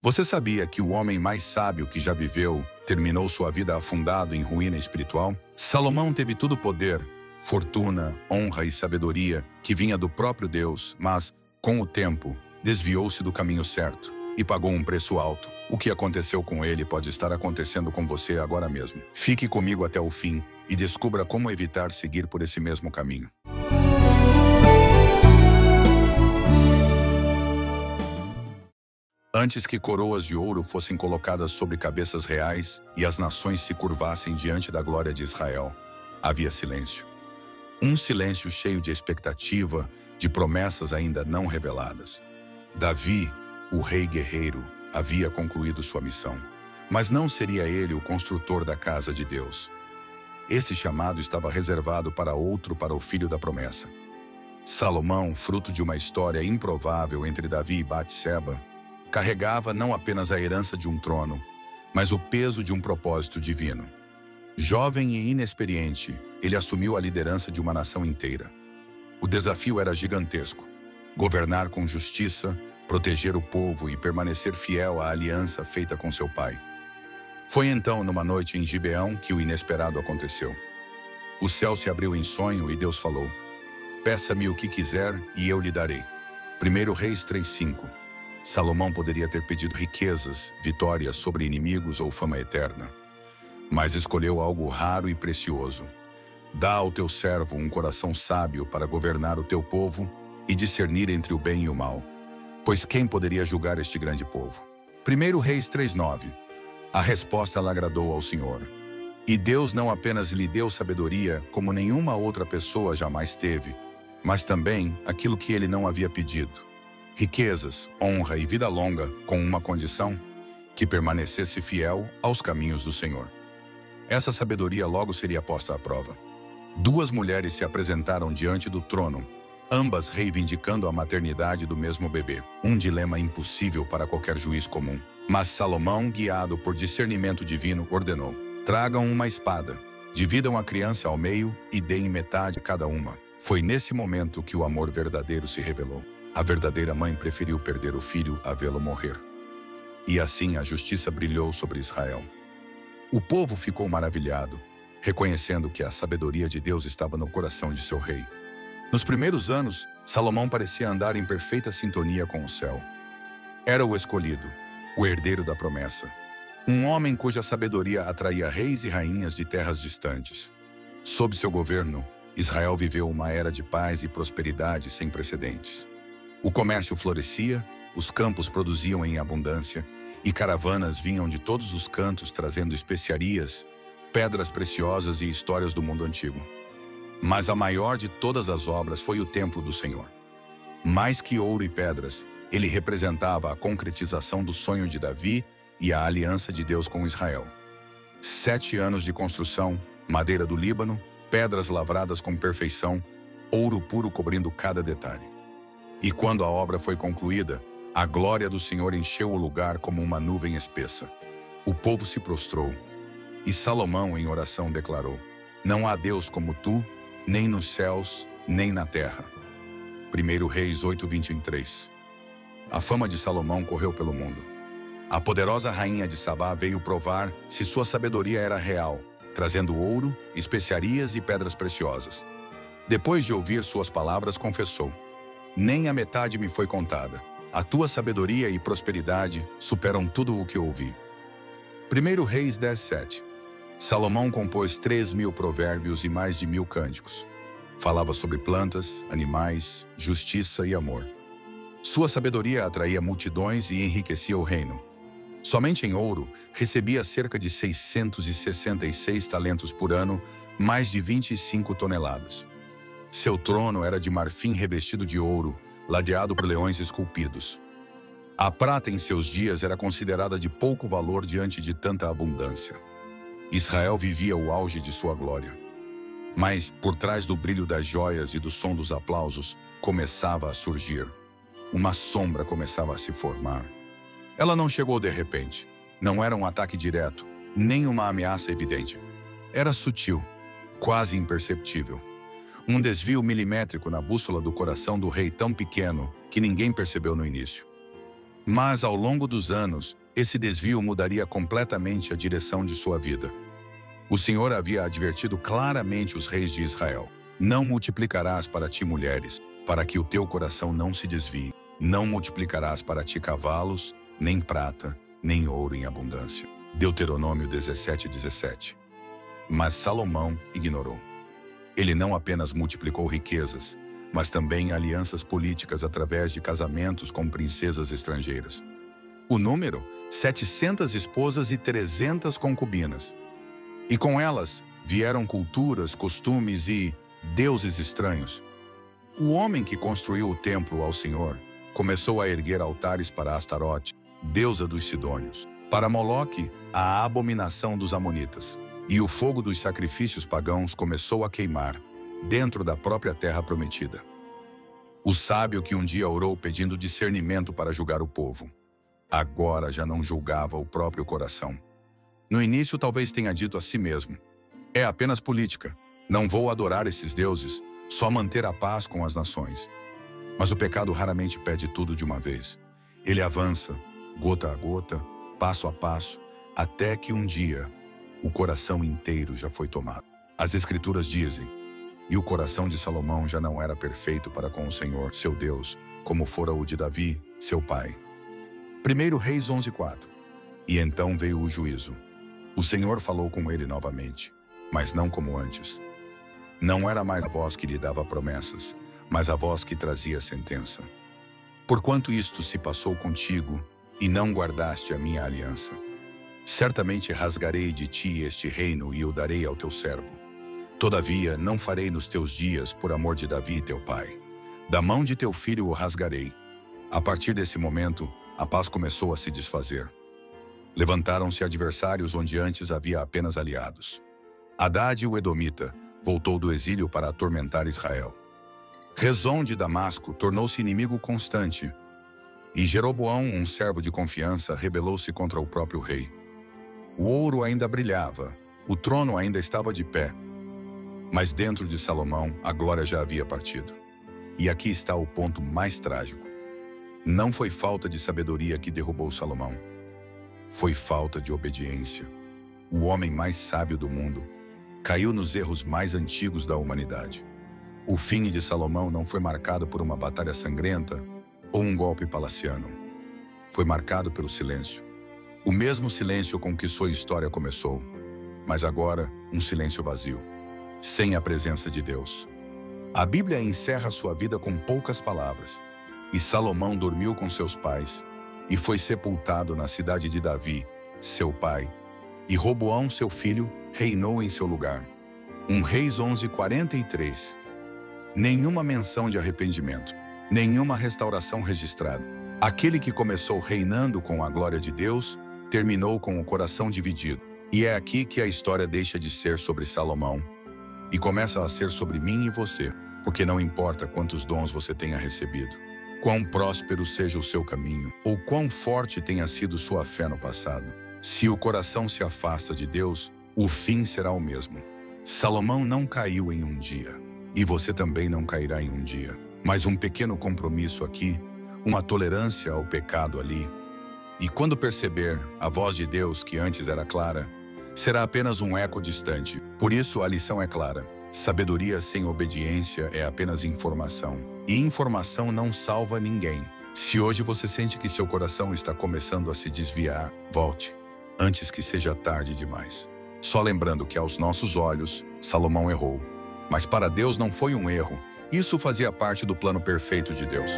Você sabia que o homem mais sábio que já viveu terminou sua vida afundado em ruína espiritual? Salomão teve todo o poder, fortuna, honra e sabedoria que vinha do próprio Deus, mas, com o tempo, desviou-se do caminho certo e pagou um preço alto. O que aconteceu com ele pode estar acontecendo com você agora mesmo. Fique comigo até o fim e descubra como evitar seguir por esse mesmo caminho. Antes que coroas de ouro fossem colocadas sobre cabeças reais e as nações se curvassem diante da glória de Israel, havia silêncio. Um silêncio cheio de expectativa, de promessas ainda não reveladas. Davi, o rei guerreiro, havia concluído sua missão, mas não seria ele o construtor da casa de Deus. Esse chamado estava reservado para o filho da promessa. Salomão, fruto de uma história improvável entre Davi e Batseba, carregava não apenas a herança de um trono, mas o peso de um propósito divino. Jovem e inexperiente, ele assumiu a liderança de uma nação inteira. O desafio era gigantesco: governar com justiça, proteger o povo e permanecer fiel à aliança feita com seu pai. Foi então, numa noite em Gibeão, que o inesperado aconteceu. O céu se abriu em sonho e Deus falou: "Peça-me o que quiser e eu lhe darei." 1 Reis 3:5. Salomão poderia ter pedido riquezas, vitórias sobre inimigos ou fama eterna, mas escolheu algo raro e precioso. Dá ao teu servo um coração sábio para governar o teu povo e discernir entre o bem e o mal. Pois quem poderia julgar este grande povo? 1 Reis 3:9. A resposta lhe agradou ao Senhor. E Deus não apenas lhe deu sabedoria, como nenhuma outra pessoa jamais teve, mas também aquilo que ele não havia pedido: riquezas, honra e vida longa, com uma condição: que permanecesse fiel aos caminhos do Senhor. Essa sabedoria logo seria posta à prova. 2 mulheres se apresentaram diante do trono, ambas reivindicando a maternidade do mesmo bebê. Um dilema impossível para qualquer juiz comum. Mas Salomão, guiado por discernimento divino, ordenou: tragam uma espada, dividam a criança ao meio e deem metade a cada uma. Foi nesse momento que o amor verdadeiro se revelou. A verdadeira mãe preferiu perder o filho a vê-lo morrer. E assim a justiça brilhou sobre Israel. O povo ficou maravilhado, reconhecendo que a sabedoria de Deus estava no coração de seu rei. Nos primeiros anos, Salomão parecia andar em perfeita sintonia com o céu. Era o escolhido, o herdeiro da promessa. Um homem cuja sabedoria atraía reis e rainhas de terras distantes. Sob seu governo, Israel viveu uma era de paz e prosperidade sem precedentes. O comércio florescia, os campos produziam em abundância, e caravanas vinham de todos os cantos trazendo especiarias, pedras preciosas e histórias do mundo antigo. Mas a maior de todas as obras foi o templo do Senhor. Mais que ouro e pedras, ele representava a concretização do sonho de Davi e a aliança de Deus com Israel. 7 anos de construção, madeira do Líbano, pedras lavradas com perfeição, ouro puro cobrindo cada detalhe. E quando a obra foi concluída, a glória do Senhor encheu o lugar como uma nuvem espessa. O povo se prostrou, e Salomão, em oração, declarou: "Não há Deus como tu, nem nos céus, nem na terra." 1 Reis 8:23. A fama de Salomão correu pelo mundo. A poderosa rainha de Sabá veio provar se sua sabedoria era real, trazendo ouro, especiarias e pedras preciosas. Depois de ouvir suas palavras, confessou: "Nem a metade me foi contada. A tua sabedoria e prosperidade superam tudo o que ouvi." 1 Reis 10:7. Salomão compôs 3.000 provérbios e mais de 1.000 cânticos. Falava sobre plantas, animais, justiça e amor. Sua sabedoria atraía multidões e enriquecia o reino. Somente em ouro, recebia cerca de 666 talentos por ano, mais de 25 toneladas. Seu trono era de marfim revestido de ouro, ladeado por leões esculpidos. A prata em seus dias era considerada de pouco valor diante de tanta abundância. Israel vivia o auge de sua glória. Mas, por trás do brilho das joias e do som dos aplausos, começava a surgir. Uma sombra começava a se formar. Ela não chegou de repente. Não era um ataque direto, nem uma ameaça evidente. Era sutil, quase imperceptível. Um desvio milimétrico na bússola do coração do rei tão pequeno que ninguém percebeu no início. Mas, ao longo dos anos, esse desvio mudaria completamente a direção de sua vida. O Senhor havia advertido claramente os reis de Israel: não multiplicarás para ti mulheres, para que o teu coração não se desvie. Não multiplicarás para ti cavalos, nem prata, nem ouro em abundância. Deuteronômio 17:17. Mas Salomão ignorou. Ele não apenas multiplicou riquezas, mas também alianças políticas através de casamentos com princesas estrangeiras. O número: 700 esposas e 300 concubinas. E com elas vieram culturas, costumes e deuses estranhos. O homem que construiu o templo ao Senhor começou a erguer altares para Astarote, deusa dos Sidônios, para Moloque, a abominação dos amonitas. E o fogo dos sacrifícios pagãos começou a queimar dentro da própria terra prometida. O sábio que um dia orou pedindo discernimento para julgar o povo, agora já não julgava o próprio coração. No início talvez tenha dito a si mesmo: é apenas política, não vou adorar esses deuses, só manter a paz com as nações. Mas o pecado raramente pede tudo de uma vez. Ele avança, gota a gota, passo a passo, até que um dia o coração inteiro já foi tomado. As Escrituras dizem: e o coração de Salomão já não era perfeito para com o Senhor, seu Deus, como fora o de Davi, seu pai. 1 Reis 11:4. E então veio o juízo. O Senhor falou com ele novamente, mas não como antes. Não era mais a voz que lhe dava promessas, mas a voz que trazia sentença. Porquanto isto se passou contigo, e não guardaste a minha aliança, certamente rasgarei de ti este reino e o darei ao teu servo. Todavia, não farei nos teus dias por amor de Davi, teu pai. Da mão de teu filho o rasgarei. A partir desse momento, a paz começou a se desfazer. Levantaram-se adversários onde antes havia apenas aliados. Hadad, o Edomita, voltou do exílio para atormentar Israel. Rezon de Damasco tornou-se inimigo constante. E Jeroboão, um servo de confiança, rebelou-se contra o próprio rei. O ouro ainda brilhava, o trono ainda estava de pé. Mas dentro de Salomão, a glória já havia partido. E aqui está o ponto mais trágico. Não foi falta de sabedoria que derrubou Salomão. Foi falta de obediência. O homem mais sábio do mundo caiu nos erros mais antigos da humanidade. O fim de Salomão não foi marcado por uma batalha sangrenta ou um golpe palaciano. Foi marcado pelo silêncio. O mesmo silêncio com que sua história começou, mas agora um silêncio vazio, sem a presença de Deus. A Bíblia encerra sua vida com poucas palavras. E Salomão dormiu com seus pais e foi sepultado na cidade de Davi, seu pai. E Roboão, seu filho, reinou em seu lugar. 1 Reis 11:43. Nenhuma menção de arrependimento, nenhuma restauração registrada. Aquele que começou reinando com a glória de Deus, terminou com o coração dividido. E é aqui que a história deixa de ser sobre Salomão e começa a ser sobre mim e você, porque não importa quantos dons você tenha recebido, quão próspero seja o seu caminho, ou quão forte tenha sido sua fé no passado, se o coração se afasta de Deus, o fim será o mesmo. Salomão não caiu em um dia. E você também não cairá em um dia. Mas um pequeno compromisso aqui, uma tolerância ao pecado ali. E quando perceber a voz de Deus, que antes era clara, será apenas um eco distante. Por isso a lição é clara. Sabedoria sem obediência é apenas informação. E informação não salva ninguém. Se hoje você sente que seu coração está começando a se desviar, volte, antes que seja tarde demais. Só lembrando que aos nossos olhos, Salomão errou. Mas para Deus não foi um erro. Isso fazia parte do plano perfeito de Deus.